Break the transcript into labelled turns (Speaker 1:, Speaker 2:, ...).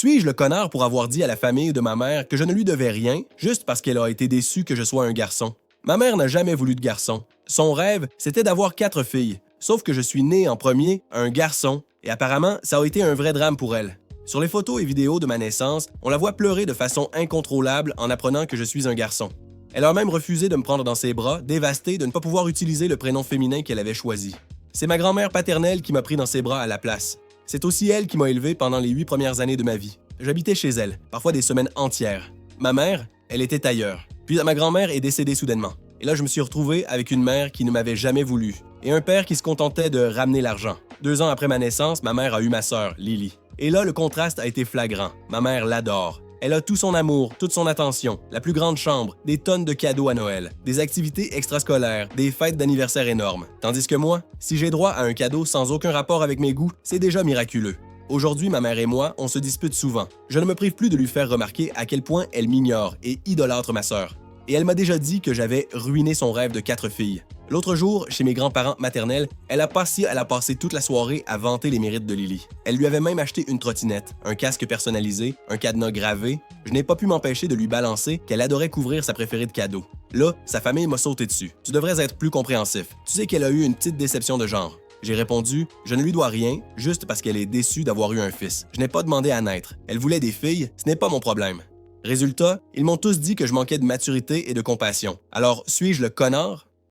Speaker 1: Suis-je le connard pour avoir dit à la famille de ma mère que je ne lui devais rien juste parce qu'elle a été déçue que je sois un garçon? Ma mère n'a jamais voulu de garçon. Son rêve, c'était d'avoir 4 filles. Sauf que je suis né en premier, un garçon, et apparemment, ça a été un vrai drame pour elle. Sur les photos et vidéos de ma naissance, on la voit pleurer de façon incontrôlable en apprenant que je suis un garçon. Elle a même refusé de me prendre dans ses bras, dévastée de ne pas pouvoir utiliser le prénom féminin qu'elle avait choisi. C'est ma grand-mère paternelle qui m'a pris dans ses bras à la place. C'est aussi elle qui m'a élevé pendant les 8 premières années de ma vie. J'habitais chez elle, parfois des semaines entières. Ma mère, elle était ailleurs. Puis ma grand-mère est décédée soudainement. Et là, je me suis retrouvé avec une mère qui ne m'avait jamais voulu et un père qui se contentait de ramener l'argent. 2 ans après ma naissance, ma mère a eu ma sœur, Lily. Et là, le contraste a été flagrant. Ma mère l'adore. Elle a tout son amour, toute son attention, la plus grande chambre, des tonnes de cadeaux à Noël, des activités extrascolaires, des fêtes d'anniversaire énormes. Tandis que moi, si j'ai droit à un cadeau sans aucun rapport avec mes goûts, c'est déjà miraculeux. Aujourd'hui, ma mère et moi, on se dispute souvent. Je ne me prive plus de lui faire remarquer à quel point elle m'ignore et idolâtre ma sœur. Et elle m'a déjà dit que j'avais ruiné son rêve de 4 filles. L'autre jour, chez mes grands-parents maternels, elle a passé toute la soirée à vanter les mérites de Lily. Elle lui avait même acheté une trottinette, un casque personnalisé, un cadenas gravé. Je n'ai pas pu m'empêcher de lui balancer qu'elle adorait couvrir sa préférée de cadeaux. Là, sa famille m'a sauté dessus. Tu devrais être plus compréhensif. Tu sais qu'elle a eu une petite déception de genre. J'ai répondu, je ne lui dois rien, juste parce qu'elle est déçue d'avoir eu un fils. Je n'ai pas demandé à naître. Elle voulait des filles, ce n'est pas mon problème. Résultat, ils m'ont tous dit que je manquais de maturité et de compassion. Alors, suis-je le connard?